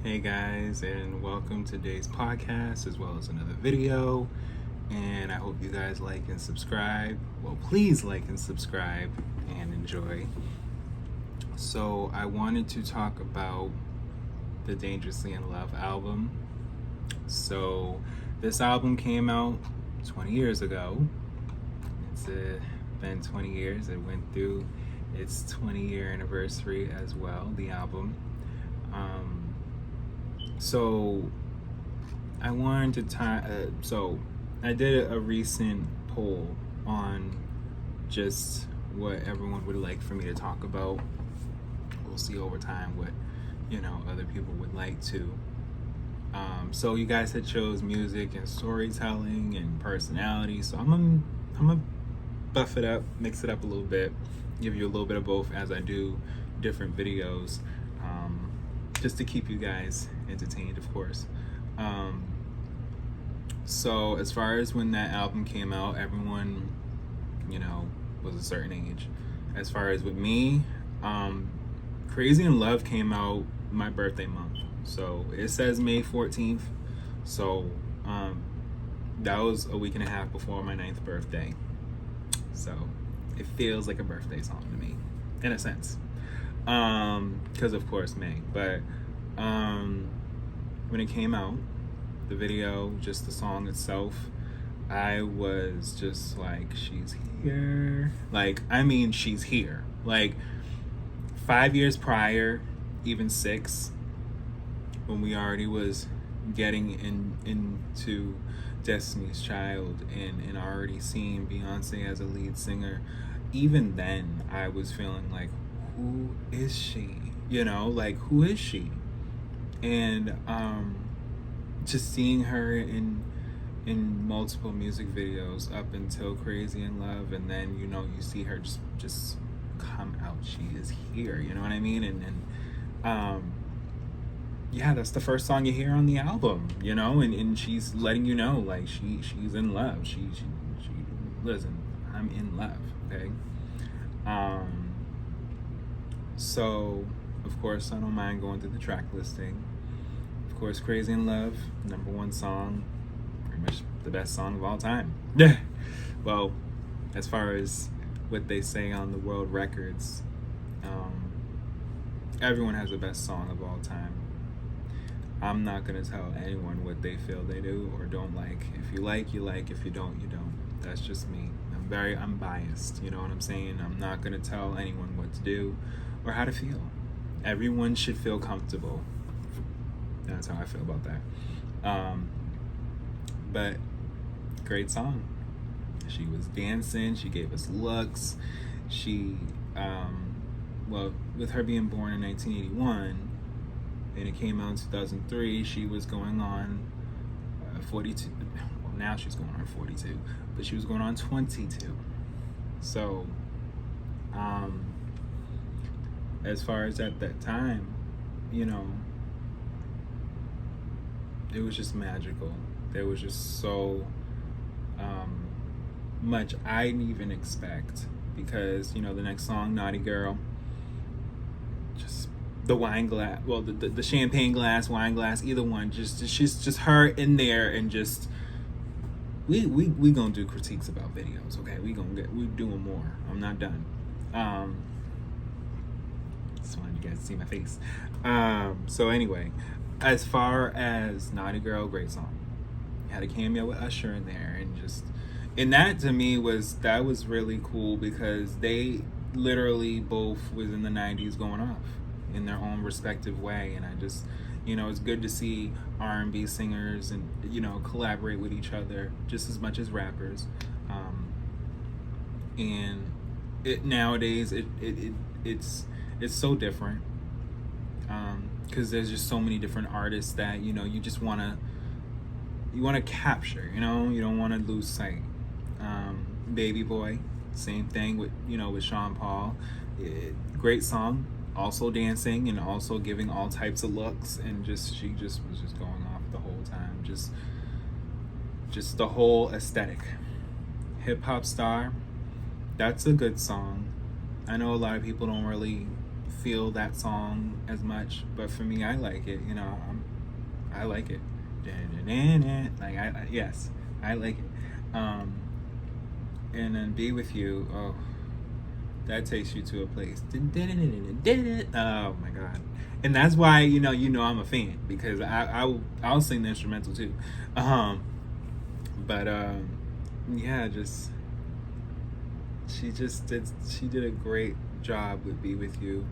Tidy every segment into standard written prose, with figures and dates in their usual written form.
Hey guys, and welcome to today's podcast as well as another video. And I hope you guys like and subscribe. Well, please like and subscribe and enjoy. So, I wanted to talk about the Dangerously in Love album. So, this album came out 20 years ago. It's been 20 years. It went through its 20-year anniversary as well, the album. So I wanted to so I did a recent poll on just what everyone would like for me to talk about. We'll see over time what other people would like to. So you guys had chose music and storytelling and personality. So I'm gonna buff it up, mix it up a little bit, give you a little bit of both as I do different videos. Just to keep you guys entertained, of course. So as far as when that album came out, everyone, was a certain age. As far as with me, Crazy in Love came out my birthday month. So it says May 14th. So that was a week and a half before my 9th birthday. So it feels like a birthday song to me, in a sense. Because of course May, but when it came out, the video, just the song itself, I was just like, she's here. She's here. 5 years prior, even 6, when we already was getting into Destiny's Child and already seeing Beyoncé as a lead singer, even then I was feeling like, who is she? Who is she? And just seeing her in multiple music videos up until Crazy in Love, and then you see her just come out. She is here. You know what I mean? And yeah, that's the first song you hear on the album. And she's letting you know she's in love. She listen, I'm in love. Okay. So, of course, I don't mind going through the track listing. Of course, Crazy in Love, #1 song, pretty much the best song of all time. Well, as far as what they say on the world records, everyone has the best song of all time. I'm not going to tell anyone what they feel they do or don't like. If you like, you like. If you don't, you don't. That's just me. I'm biased, you know what I'm saying? I'm not going to tell anyone what to do or how to feel. Everyone should feel comfortable. That's how I feel about that. But great song. She was dancing. She gave us looks. She, with her being born in 1981, and it came out in 2003, she was going on 42. Well, now she's going on 42, but she was going on 22. So, as far as at that time, it was just magical. There was just so much I didn't even expect, because the next song, Naughty Girl, just the wine glass, well, the champagne glass, wine glass, either one, just her in there, and just we gonna do critiques about videos, okay? We doing more. I'm not done. Just wanted you guys to see my face. So anyway, as far as Naughty Girl, great song. Had a cameo with Usher in there, and that to me was really cool, because they literally both was in the 90s going off in their own respective way, and I just it's good to see R&B singers and collaborate with each other just as much as rappers. And it nowadays it's so different, because there's just so many different artists that you just want to capture. You don't want to lose sight. Baby Boy, same thing with with Sean Paul. Great song, also dancing and also giving all types of looks, and she was just going off the whole time. Just the whole aesthetic. Hip Hop Star, that's a good song. I know a lot of people don't really feel that song as much, but for me, I like it. I like it. Like yes, I like it. And then Be With You. Oh, that takes you to a place. Oh my god. And that's why I'm a fan, because I'll sing the instrumental too. But yeah, she did a great job with Be With You.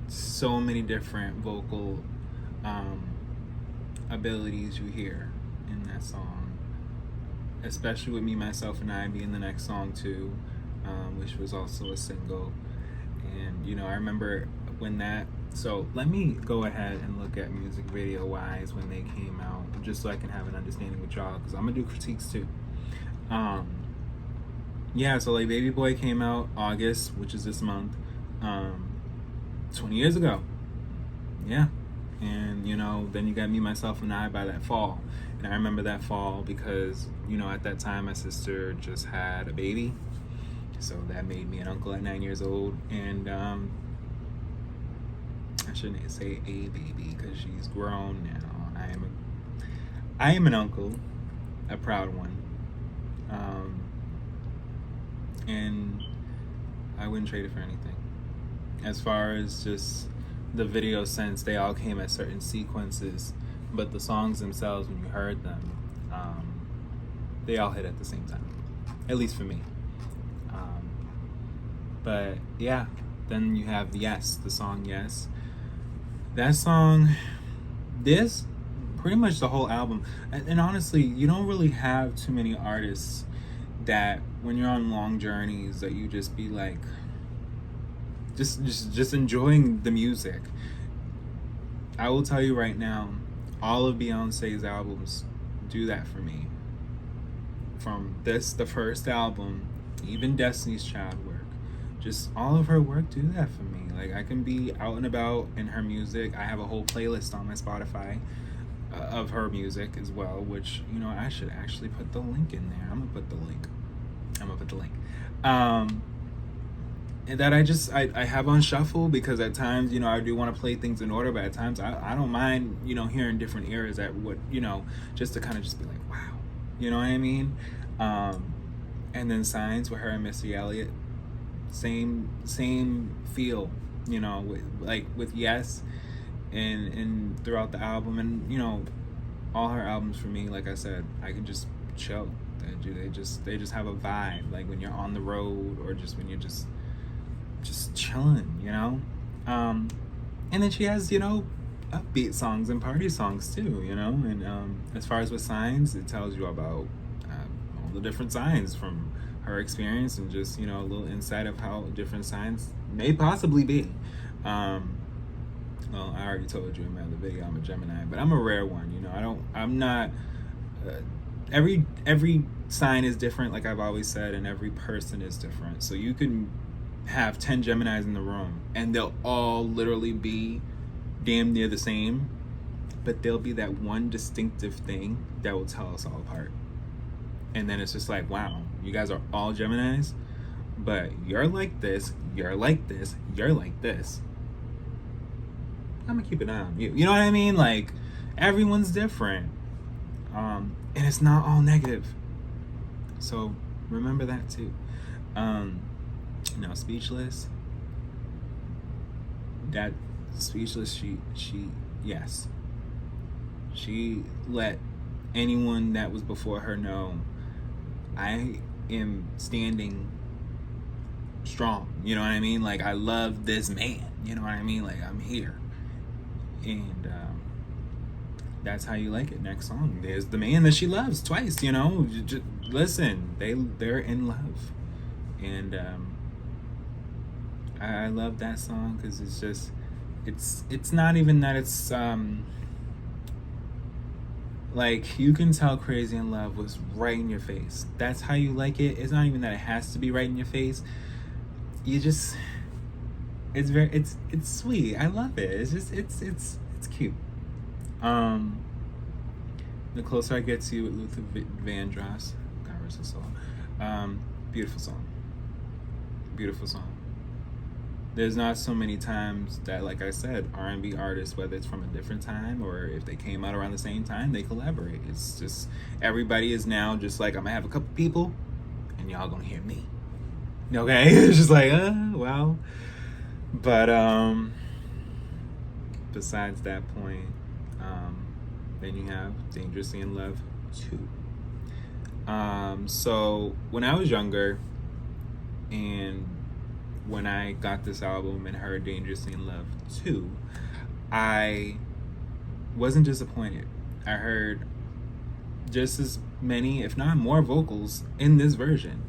So many different vocal abilities you hear in that song, especially with Me, Myself, and I being the next song too, which was also a single. And I remember when that. So let me go ahead and look at music video wise when they came out, just so I can have an understanding with y'all, because I'm gonna do critiques too. Yeah, so like Baby Boy came out August, which is this month, 20 years ago. Yeah. And then you got Me, Myself, and I by that fall. And I remember that fall because at that time my sister just had a baby, so that made me an uncle at 9 years old. And I shouldn't say a baby, because she's grown now. I am an uncle, a proud one. And I wouldn't trade it for anything. As far as just the video sense, they all came at certain sequences, but the songs themselves, when you heard them, they all hit at the same time, at least for me. But yeah, then you have Yes, the song Yes. That song, this, pretty much the whole album. And honestly, you don't really have too many artists that when you're on long journeys that you just be like, just enjoying the music. I will tell you right now, all of Beyonce's albums do that for me. From the first album, even Destiny's Child work, just all of her work do that for me. Like, I can be out and about in her music. I have a whole playlist on my Spotify of her music as well, which I should actually put the link in there. I'm gonna put the link. And that I have on shuffle, because at times I do want to play things in order, but at times I don't mind hearing different eras at what just to kind of just be like, wow, you know what I mean. And then Signs with her and Missy Elliott, same feel, with Yes, and throughout the album, and all her albums for me, like I said, I can just chill. They just have a vibe, like when you're on the road, or just when you're just chilling, and then she has upbeat songs and party songs too, and as far as with Signs, it tells you about all the different signs from her experience, and just a little insight of how different signs may possibly be. Well, I already told you in my other video I'm a Gemini, but I'm a rare one. I'm not every sign is different, like I've always said, and every person is different. So you can have 10 Geminis in the room and they'll all literally be damn near the same, but there'll be that one distinctive thing that will tell us all apart. And then it's just like, wow, you guys are all Geminis, but you're like this, you're like this, you're like this. I'm gonna keep an eye on you. You know what I mean? Like, everyone's different. And it's not all negative. So remember that too. Speechless. That Speechless, she yes. She let anyone that was before her know, I am standing strong. You know what I mean? Like, I love this man. You know what I mean? Like, I'm here. And that's How You Like It. Next song, there's the man that she loves twice. Just listen, they're in love. And I love that song, because it's just, it's not even that it's like, you can tell Crazy in Love was right in your face. That's How You Like It. It's not even that it has to be right in your face. You just, it's sweet. I love it. It's just, it's cute. The Closer I Get to You with Luther Vandross. God rest his soul. Beautiful song. there's not so many times that, like I said, R&B artists, whether it's from a different time or if they came out around the same time, they collaborate. It's just everybody is now just like, I'm gonna have a couple people and y'all gonna hear me. Okay? It's just like, well. But besides that point, then you have Dangerously in Love 2. So when I was younger and when I got this album and heard Dangerously in Love 2, I wasn't disappointed. I heard just as many, if not more, vocals in this version.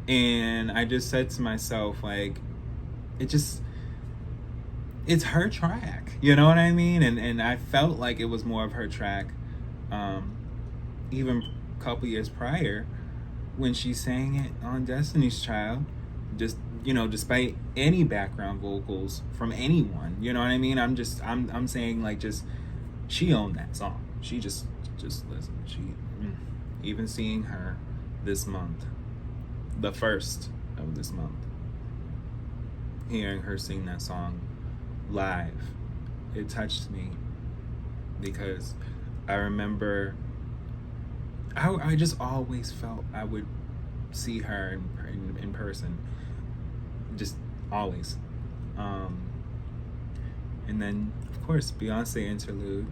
And I just said to myself, like, it's her track. You know what I mean? And I felt like it was more of her track, even a couple years prior when she sang it on Destiny's Child. Just, despite any background vocals from anyone, you know what I mean? I'm saying, like, just, she owned that song. She just listen. Even seeing her this month, the first of this month, hearing her sing that song live, it touched me because I remember I just always felt I would see her in person, just always. And then of course Beyoncé interlude,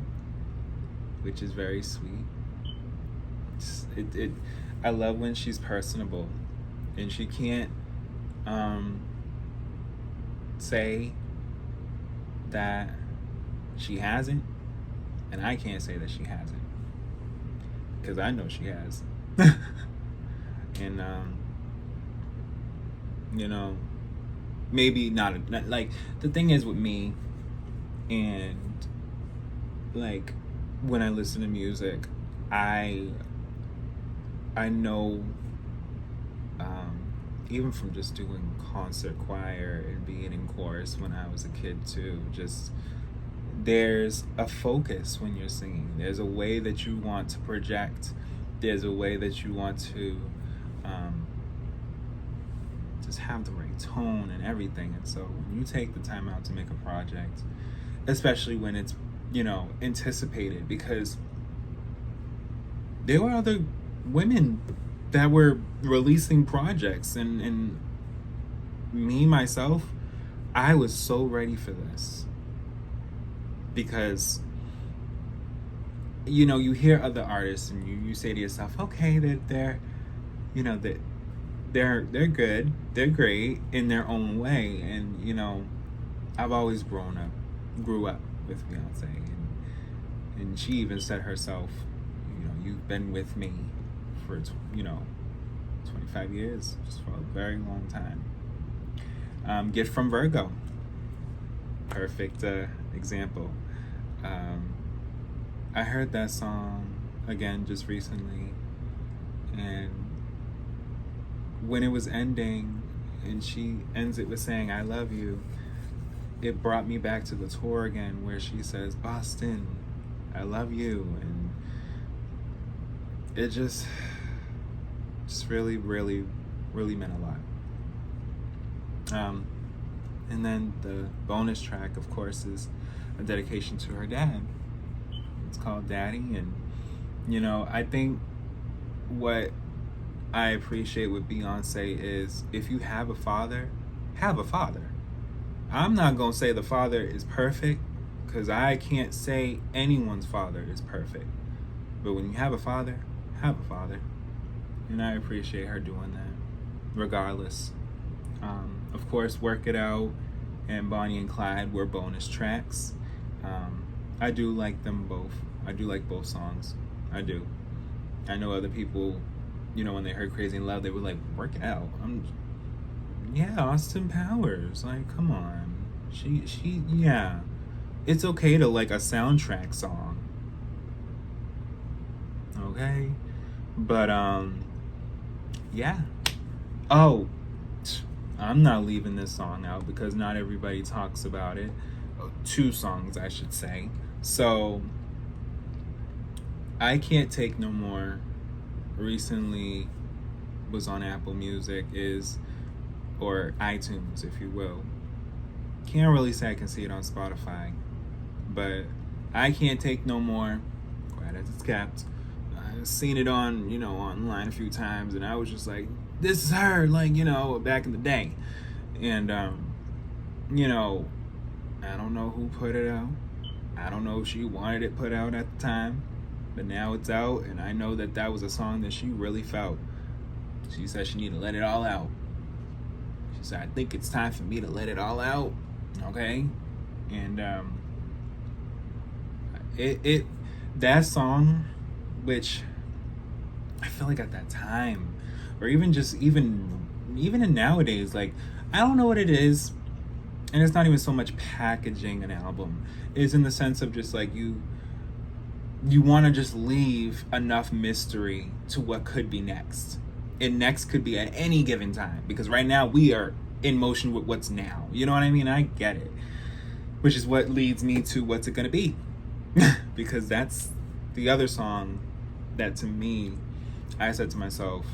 which is very sweet. I love when she's personable and she can't say that she hasn't, and I can't say that she hasn't, because I know she has. And maybe not like, the thing is with me, and like when I listen to music, I know, even from just doing concert choir and being in chorus when I was a kid too, just there's a focus when you're singing. There's a way that you want to project. There's a way that you want to just have the right tone and everything. And so when you take the time out to make a project, especially when it's, anticipated, because there were other women that were releasing projects, and me, myself, I was so ready for this. Because, you hear other artists and you say to yourself, okay, they're good, they're great in their own way. And, I've always grew up with Beyonce, and she even said herself, you've been with me for 25 years, just for a very long time. Gift from Virgo, perfect example. I heard that song again just recently, and when it was ending and she ends it with saying I love you, it brought me back to the tour again, where she says, Boston, I love you. And it just really, really, really meant a lot. And then the bonus track, of course, is a dedication to her dad. It's called Daddy. And, I think what I appreciate with Beyonce is, if you have a father, have a father. I'm not going to say the father is perfect, because I can't say anyone's father is perfect. But when you have a father, have a father. And I appreciate her doing that, regardless. Of course, Work It Out and Bonnie and Clyde were bonus tracks. I do like them both. I do like both songs. I do. I know other people, when they heard Crazy in Love, they were like, Work It Out. Yeah, Austin Powers. Like, come on. Yeah. It's okay to like a soundtrack song. Okay? But, yeah. Oh, I'm not leaving this song out because not everybody talks about it. 2 songs, I should say. So, I Can't Take No More recently was on Apple Music, or iTunes, if you will. Can't really say I can see it on Spotify, but I Can't Take No More, quite as it's kept. I've seen it on, online a few times, and I was just like, this is her, like, back in the day. And, I don't know who put it out. I don't know if she wanted it put out at the time, but now it's out, and I know that that was a song that she really felt. She said she needed to let it all out. She said, I think it's time for me to let it all out. Okay? And that song, which I feel like at that time, or even in nowadays, like, I don't know what it is, and it's not even so much packaging an album. It's in the sense of just like you want to just leave enough mystery to what could be next. And next could be at any given time, because right now we are in motion with what's now. You know what I mean? I get it. Which is what leads me to what's it gonna be. Because that's the other song that, to me, I said to myself,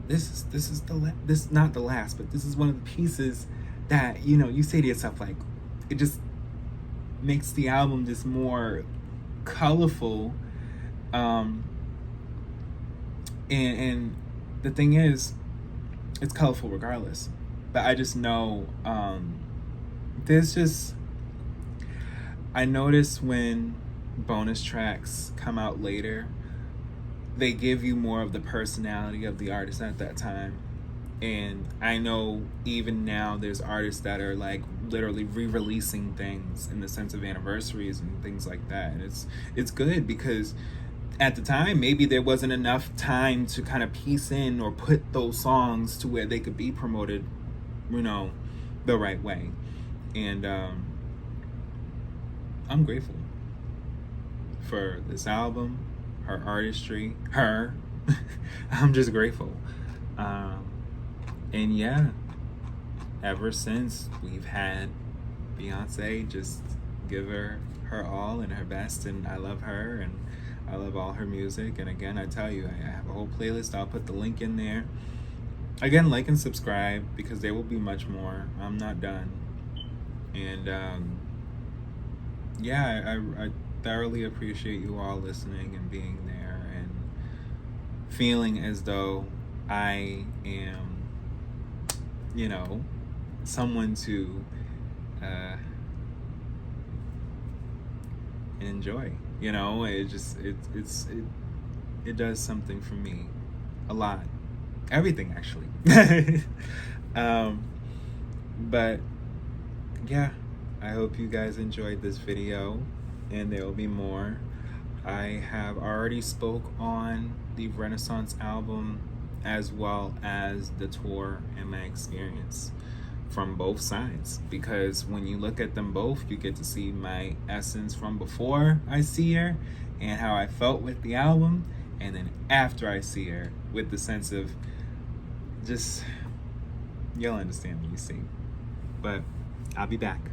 this is not the last, but this is one of the pieces that, you say to yourself, like, it just makes the album just more colorful. And the thing is, it's colorful regardless. But I just know, I notice when bonus tracks come out later, they give you more of the personality of the artist at that time. And I know even now there's artists that are like literally re-releasing things in the sense of anniversaries and things like that. And it's good, because at the time maybe there wasn't enough time to kind of piece in or put those songs to where they could be promoted, the right way. And I'm grateful for this album, her artistry, her. I'm just grateful. And yeah, ever since we've had Beyonce just give her all and her best, and I love her and I love all her music. And again, I tell you, I have a whole playlist. I'll put the link in there. Again, like and subscribe, because there will be much more. I'm not done. And yeah, I thoroughly appreciate you all listening and being there and feeling as though I am, someone to enjoy. It does something for me a lot. Everything, actually. But yeah, I hope you guys enjoyed this video, and there will be more. I have already spoke on the Renaissance album as well as the tour and my experience from both sides, because when you look at them both, you get to see my essence from before I see her and how I felt with the album, and then after I see her with the sense of just, you'll understand when you see. But I'll be back.